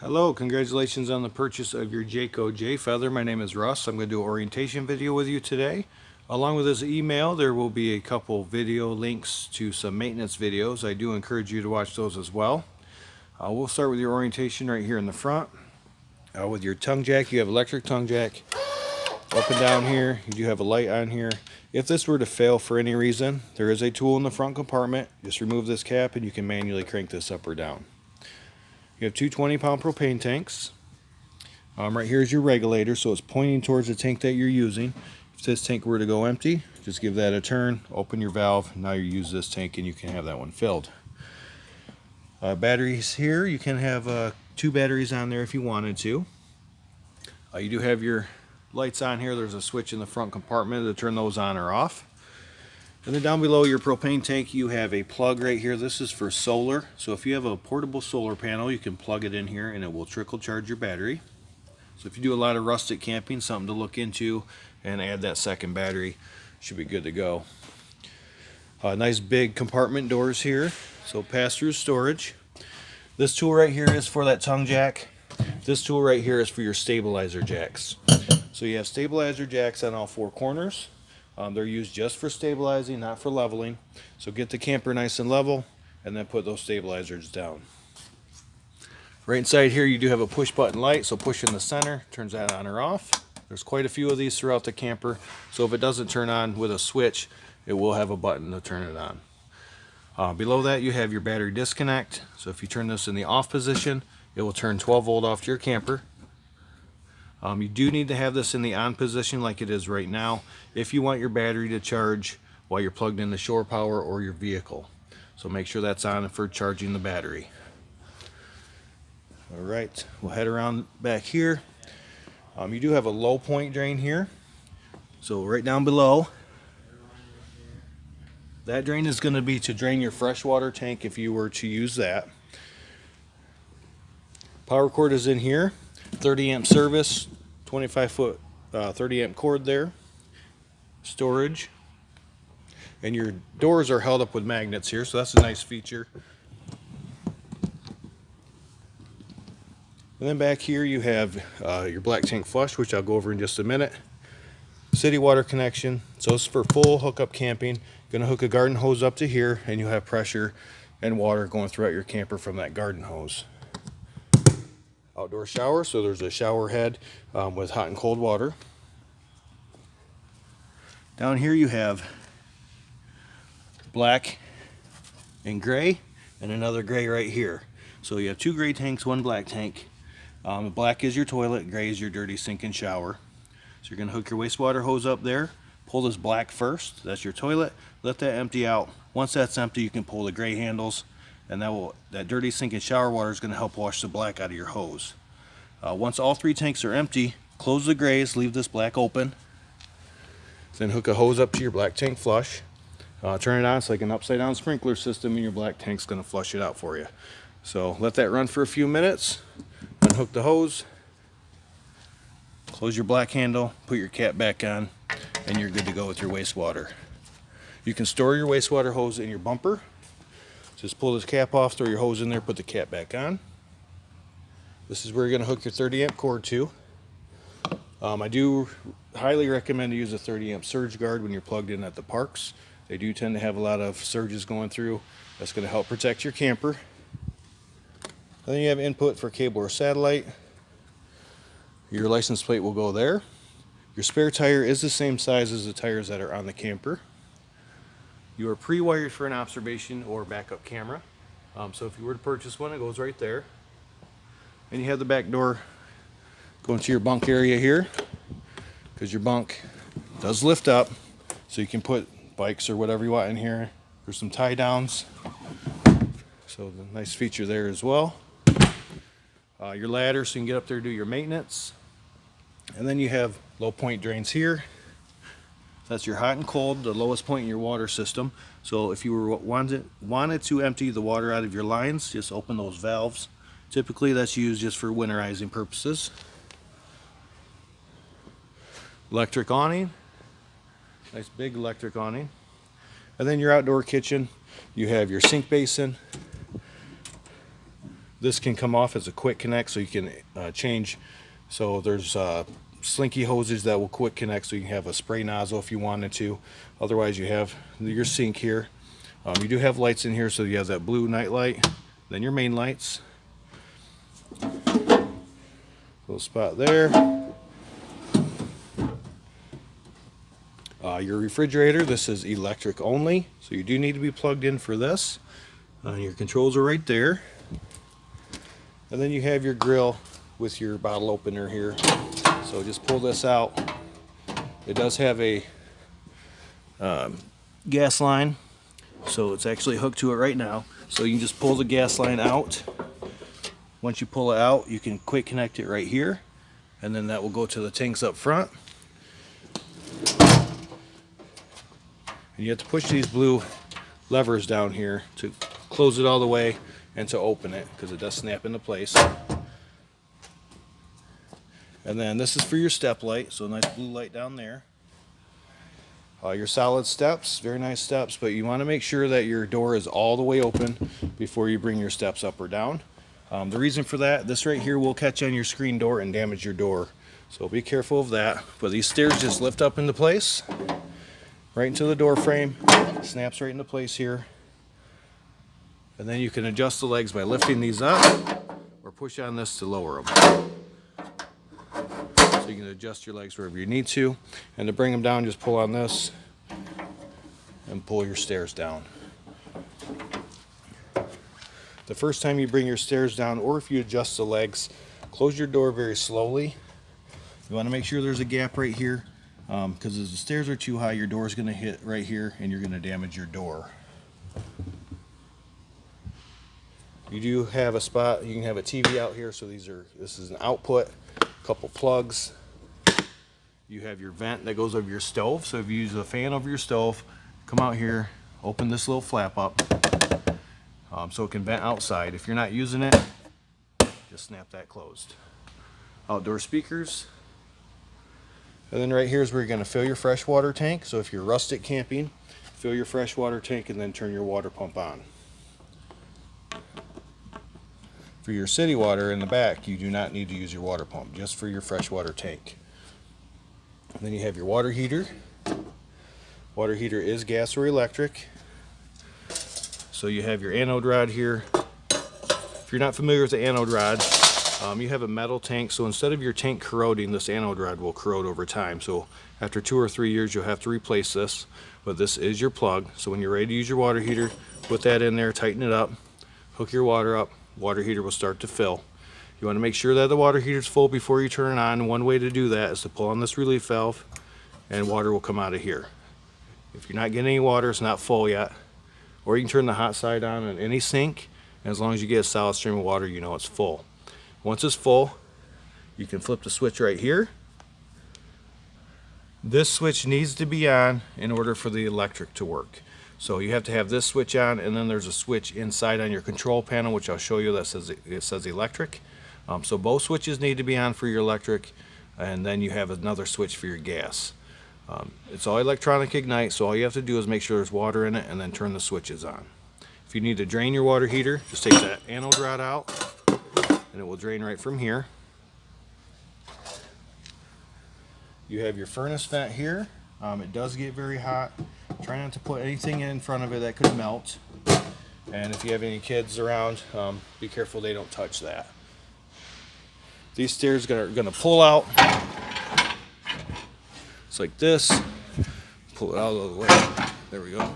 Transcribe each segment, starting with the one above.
Hello, congratulations on the purchase of your Jayco J-Feather. My name is Russ. I'm going to do an orientation video with you today. Along with this email, there will be a couple video links to some maintenance videos. I do encourage you to watch those as well. We'll start with your orientation right here in the front. With your tongue jack, you have electric tongue jack. Up and down here, you do have a light on here. If this were to fail for any reason, there is a tool in the front compartment. Just remove this cap and you can manually crank this up or down. You have two 20-pound propane tanks. Right here is your regulator, so it's pointing towards the tank that you're using. If this tank were to go empty, just give that a turn, open your valve. Now you use this tank and you can have that one filled. Batteries here, you can have two batteries on there if you wanted to. You do have your lights on here. There's a switch in the front compartment to turn those on or off. And then down below your propane tank, you have a plug right here. This is for solar. So if you have a portable solar panel, you can plug it in here and it will trickle charge your battery. So if you do a lot of rustic camping, something to look into, and add that second battery, should be good to go. Nice big compartment doors here, so pass-through storage. This tool right here is for that tongue jack. This tool right here is for your stabilizer jacks. So you have stabilizer jacks on all four corners. They're used just for stabilizing, not for leveling. So get the camper nice and level, and then put those stabilizers down. Right inside here you do have a push button light, so push in the center, turns that on or off. There's quite a few of these throughout the camper, so if it doesn't turn on with a switch, it will have a button to turn it on. Below that you have your battery disconnect, so if you turn this in the off position, it will turn 12 volt off to your camper. You do need to have this in the on position like it is right now if you want your battery to charge while you're plugged in the shore power or your vehicle. So make sure that's on for charging the battery. Alright, we'll head around back here. You do have a low point drain here. So right down below, that drain is going to be to drain your freshwater tank if you were to use that. Power cord is in here. 30 amp service, 25 foot 30 amp cord there, storage, and your doors are held up with magnets here, so that's a nice feature. And then back here you have your black tank flush, which I'll go over in just a minute. City water connection, so it's for full hookup camping. Gonna hook a garden hose up to here and you have pressure and water going throughout your camper from that garden hose. Outdoor shower, so there's a shower head with hot and cold water. Down here you have black and gray and another gray right here. So you have two gray tanks, one black tank. Black is your toilet, gray is your dirty sink and shower. So you're going to hook your wastewater hose up there, pull this black first, that's your toilet, let that empty out. Once that's empty, you can pull the gray handles, and that dirty sink and shower water is going to help wash the black out of your hose. Once all three tanks are empty, close the grays, leave this black open, then hook a hose up to your black tank flush. Turn it on, it's like an upside down sprinkler system, and your black tank's going to flush it out for you. So let that run for a few minutes, unhook the hose, close your black handle, put your cap back on, and you're good to go with your wastewater. You can store your wastewater hose in your bumper. Just pull this cap off, throw your hose in there, put the cap back on. This is where you're going to hook your 30 amp cord to. I do highly recommend to use a 30 amp surge guard when you're plugged in at the parks. They do tend to have a lot of surges going through. That's going to help protect your camper. And then you have input for cable or satellite. Your license plate will go there. Your spare tire is the same size as the tires that are on the camper. You are pre-wired for an observation or backup camera. So if you were to purchase one, it goes right there. And you have the back door going to your bunk area here, because your bunk does lift up, so you can put bikes or whatever you want in here. There's some tie downs, so the nice feature there as well. Your ladder, so you can get up there and do your maintenance. And then you have low point drains here. That's your hot and cold, the lowest point in your water system. So if you were wanted to empty the water out of your lines, just open those valves. Typically that's used just for winterizing purposes. Electric awning, nice big electric awning. And then your outdoor kitchen, you have your sink basin, this can come off as a quick connect, so you can change. So there's slinky hoses that will quick connect, so you can have a spray nozzle if you wanted to. Otherwise, you have your sink here. You do have lights in here, so you have that blue night light, then your main lights. Little spot there. Your refrigerator, this is electric only, so you do need to be plugged in for this. Your controls are right there. And then you have your grill with your bottle opener here. So just pull this out. It does have a gas line, so it's actually hooked to it right now. So you can just pull the gas line out. Once you pull it out, you can quick connect it right here, and then that will go to the tanks up front. And you have to push these blue levers down here to close it all the way and to open it, because it does snap into place. And then this is for your step light, so a nice blue light down there. Your solid steps, very nice steps, but you want to make sure that your door is all the way open before you bring your steps up or down. The reason for that, this right here will catch on your screen door and damage your door, so be careful of that. But these stairs just lift up into place, right into the door frame, snaps right into place here. And then you can adjust the legs by lifting these up or push on this to lower them. So you can adjust your legs wherever you need to. And to bring them down, just pull on this and pull your stairs down. The first time you bring your stairs down, or if you adjust the legs, close your door very slowly. You want to make sure there's a gap right here, because if the stairs are too high, your door is going to hit right here and you're going to damage your door. You do have a spot, you can have a TV out here, so this is an output, a couple plugs. You have your vent that goes over your stove, so if you use a fan over your stove, come out here, open this little flap up, so it can vent outside. If you're not using it, just snap that closed. Outdoor speakers. And then right here is where you're going to fill your freshwater tank. So if you're rustic camping, fill your freshwater tank and then turn your water pump on. For your city water in the back, you do not need to use your water pump, just for your freshwater tank. And then you have your water heater. Water heater is gas or electric. So you have your anode rod here. If you're not familiar with the anode rod, you have a metal tank, so instead of your tank corroding, this anode rod will corrode over time. So after 2 or 3 years, you'll have to replace this, but this is your plug. So when you're ready to use your water heater, put that in there, tighten it up, hook your water up, water heater will start to fill. You want to make sure that the water heater is full before you turn it on. One way to do that is to pull on this relief valve and water will come out of here. If you're not getting any water, it's not full yet. Or you can turn the hot side on any sink, and as long as you get a solid stream of water, you know it's full. Once it's full, you can flip the switch right here. This switch needs to be on in order for the electric to work. So you have to have this switch on, and then there's a switch inside on your control panel, which I'll show you, that says electric. So both switches need to be on for your electric, and then you have another switch for your gas. It's all electronic ignite, so all you have to do is make sure there's water in it and then turn the switches on. If you need to drain your water heater, just take that anode rod out and it will drain right from here. You have your furnace vent here. It does get very hot. Try not to put anything in front of it that could melt. And if you have any kids around, be careful they don't touch that. These stairs are going to pull out. It's like this. Pull it out of the way. There we go.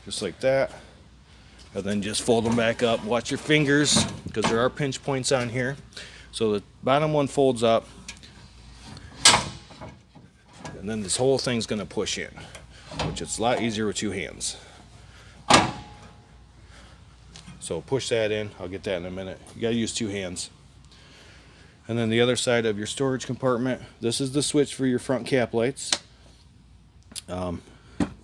Just like that. And then just fold them back up. Watch your fingers, because there are pinch points on here. So the bottom one folds up. And then this whole thing's going to push in, which it's a lot easier with 2 hands. So push that in. I'll get that in a minute. You got to use 2 hands. And then the other side of your storage compartment, this is the switch for your front cap lights.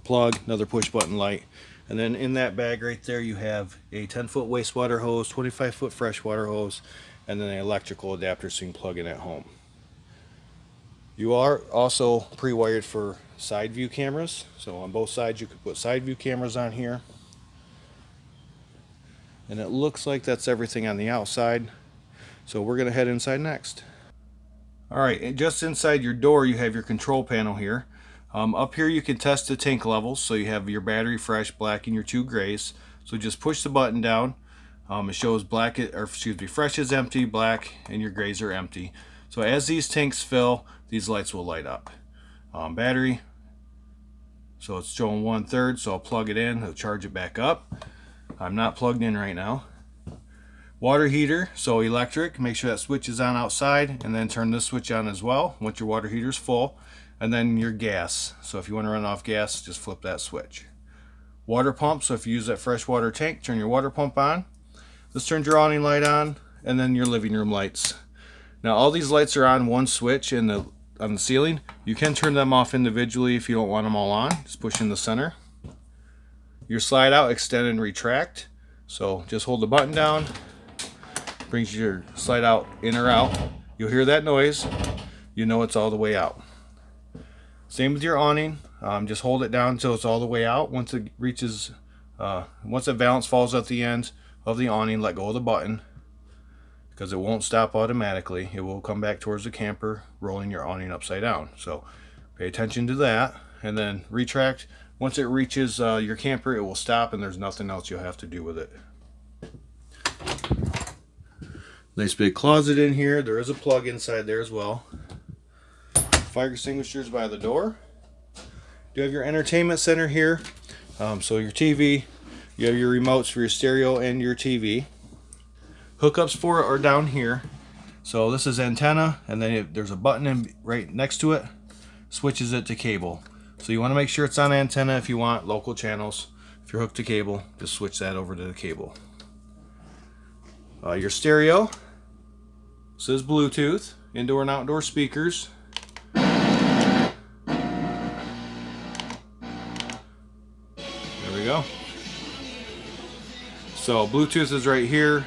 Plug, another push button light. And then in that bag right there, you have a 10-foot wastewater hose, 25-foot freshwater hose, and then an electrical adapter so you can plug in at home. You are also pre-wired for side view cameras. So on both sides, you could put side view cameras on here. And it looks like that's everything on the outside. So we're gonna head inside next. All right, and just inside your door, you have your control panel here. Up here, you can test the tank levels. So you have your battery, fresh, black, and your 2 grays. So just push the button down. It shows fresh is empty, black, and your grays are empty. So as these tanks fill, these lights will light up. Battery, so it's showing 1/3, so I'll plug it in, it'll charge it back up. I'm not plugged in right now. Water heater, so electric, make sure that switch is on outside, and then turn this switch on as well once your water heater's full. And then your gas, so if you want to run off gas, just flip that switch. Water pump, so if you use that freshwater tank, turn your water pump on. This turns your awning light on, and then your living room lights. Now all these lights are on one switch on the ceiling. You can turn them off individually if you don't want them all on. Just push in the center. Your slide out, extend and retract. So just hold the button down, brings your slide out in or out. You'll hear that noise, you know it's all the way out. Same with your awning. Just hold it down until it's all the way out. Once it reaches, once the valance falls at the end of the awning, let go of the button, because it won't stop automatically. It will come back towards the camper, rolling your awning upside down. So pay attention to that, and then retract. Once it reaches your camper, it will stop, and there's nothing else you'll have to do with it. Nice big closet in here. There is a plug inside there as well. Fire extinguishers by the door. You have your entertainment center here. So your TV, you have your remotes for your stereo and your TV. Hookups for it are down here. So this is antenna, and then there's a button right next to it, switches it to cable. So you want to make sure it's on antenna if you want local channels. If you're hooked to cable, just switch that over to the cable. Your stereo, this is Bluetooth, indoor and outdoor speakers. Go. So Bluetooth is right here.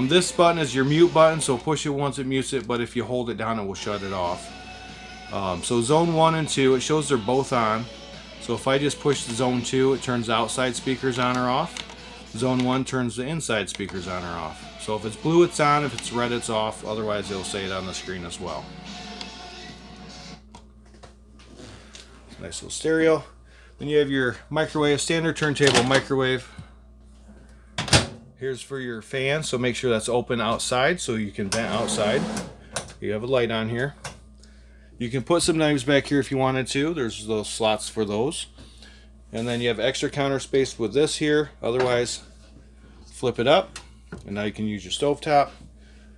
This button is your mute button, so push it once it mutes it, but if you hold it down it will shut it off. So zone 1 and 2, it shows they're both on. So if I just push the zone 2, it turns the outside speakers on or off. Zone 1 turns the inside speakers on or off. So if it's blue it's on, if it's red it's off, otherwise it'll say it on the screen as well. Nice little stereo. Then you have your microwave, standard turntable microwave. Here's for your fan, so make sure that's open outside so you can vent outside. You have a light on here. You can put some knives back here if you wanted to. There's those slots for those. And then you have extra counter space with this here. Otherwise, flip it up, and now you can use your stovetop.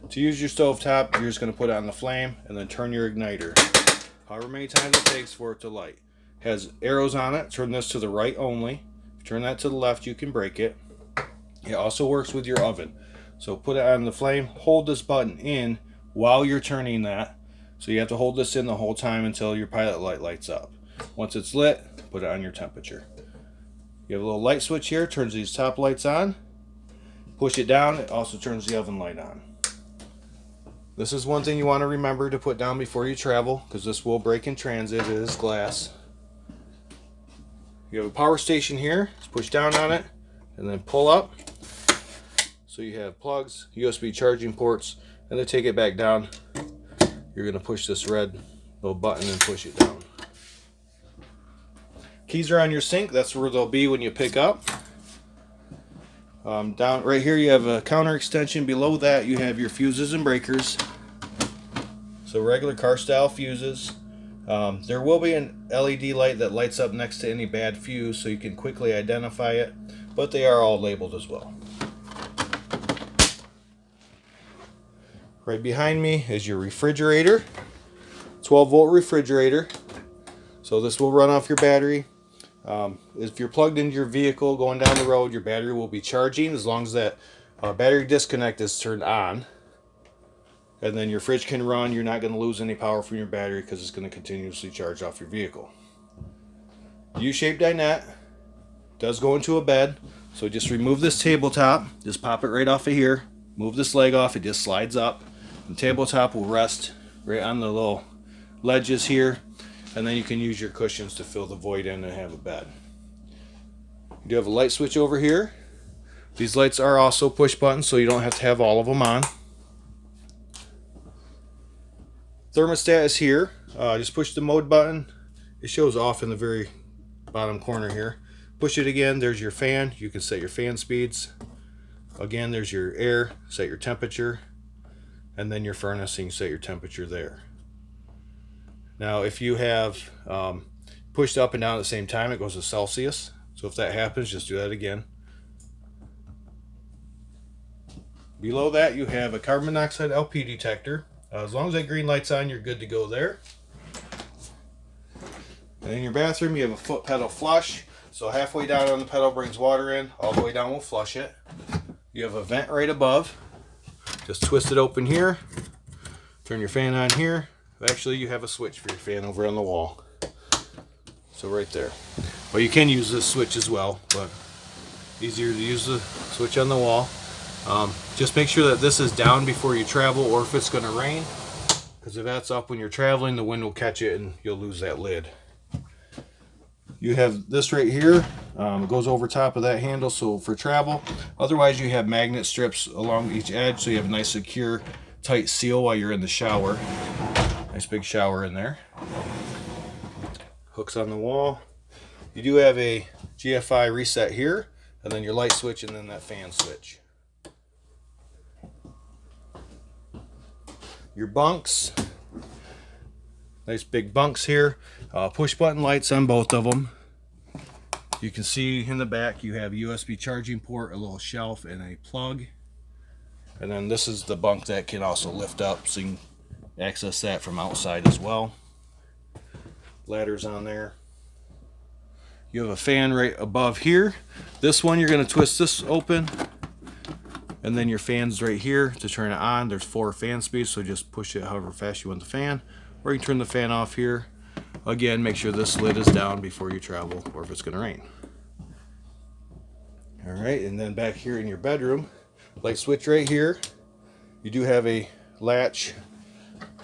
To use your stovetop, you're just going to put it on the flame and then turn your igniter. However many times it takes for it to light. Has arrows on it. Turn this to the right only. If you turn that to the left, you can break it. It also works with your oven. So put it on the flame, hold this button in while you're turning that. So you have to hold this in the whole time until your pilot light lights up. Once it's lit, put it on your temperature. You have a little light switch here, turns these top lights on. Push it down, it also turns the oven light on. This is one thing you want to remember to put down before you travel, because this will break in transit. It is glass. You have a power station here. Just push down on it and then pull up. So you have plugs, USB charging ports, and then take it back down. You're going to push this red little button and push it down. Keys are on your sink. That's where they'll be when you pick up. Down right here you have a counter extension. Below that you have your fuses and breakers. So regular car style fuses. There will be an LED light that lights up next to any bad fuse so you can quickly identify it, but they are all labeled as well. Right behind me is your refrigerator, 12-volt refrigerator. So this will run off your battery. If you're plugged into your vehicle going down the road, your battery will be charging as long as that battery disconnect is turned on. And then your fridge can run. You're not going to lose any power from your battery because it's going to continuously charge off your vehicle. U-shaped dinette does go into a bed. So just remove this tabletop. Just pop it right off of here. Move this leg off. It just slides up. The tabletop will rest right on the little ledges here. And then you can use your cushions to fill the void in and have a bed. You do have a light switch over here. These lights are also push buttons, so you don't have to have all of them on. Thermostat is here. Just push the mode button. It shows off in the very bottom corner here. Push it again, there's your fan. You can set your fan speeds. Again, there's your air, set your temperature. And then your furnace, you can set your temperature there. Now, if you have pushed up and down at the same time, it goes to Celsius. So if that happens, just do that again. Below that, you have a carbon monoxide LP detector. As long as that green light's on, you're good to go there. And in your bathroom, you have a foot pedal flush. So halfway down on the pedal brings water in, all the way down will flush it. You have a vent right above. Just twist it open here. Turn your fan on here. Actually, you have a switch for your fan over on the wall. So right there. Well, you can use this switch as well, but easier to use the switch on the wall. Just make sure that this is down before you travel, or if it's going to rain, because if that's up when you're traveling, the wind will catch it and you'll lose that lid. You have this right here. It goes over top of that handle, so for travel. Otherwise, you have magnet strips along each edge, so you have a nice secure tight seal while you're in the shower. Nice big shower in there. Hooks on the wall. You do have a GFI reset here, and then your light switch, and then that fan switch. Your bunks. Nice big bunks here. Push button lights on both of them. You can see in the back you have a USB charging port, a little shelf, and a plug. And then this is the bunk that can also lift up, so you can access that from outside as well. Ladders on there. You have a fan right above here. This one, you're going to twist this open, and then your fan's right here to turn it on. There's 4 fan speeds, so just push it however fast you want the fan, or you can turn the fan off here. Again, make sure this lid is down before you travel, or if it's going to rain. Alright, and then back here in your bedroom, light switch right here. You do have a latch,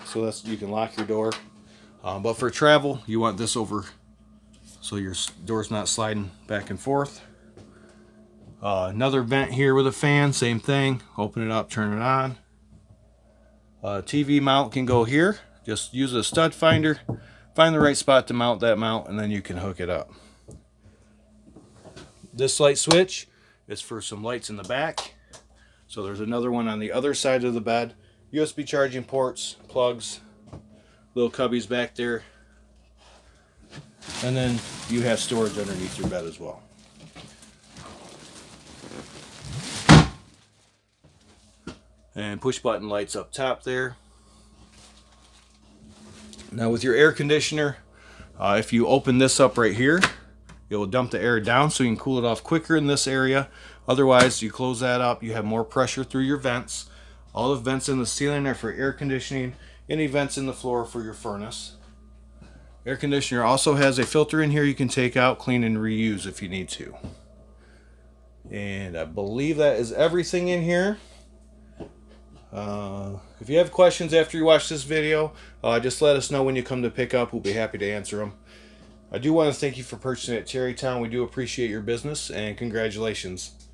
so that's you can lock your door. But for travel, you want this over so your door's not sliding back and forth. Another vent here with a fan, same thing. Open it up, turn it on. TV mount can go here. Just use a stud finder, find the right spot to mount that mount, and then you can hook it up. This light switch is for some lights in the back. So there's another one on the other side of the bed. USB charging ports, plugs, little cubbies back there. And then you have storage underneath your bed as well. And push button lights up top there. Now with your air conditioner, if you open this up right here, it will dump the air down so you can cool it off quicker in this area. Otherwise, you close that up, you have more pressure through your vents. All the vents in the ceiling are for air conditioning. Any vents in the floor for your furnace. Air conditioner also has a filter in here you can take out, clean, and reuse if you need to. And I believe that is everything in here. If you have questions after you watch this video, just let us know when you come to pick up. We'll be happy to answer them. I do want to thank you for purchasing at TerryTown. We do appreciate your business, and congratulations.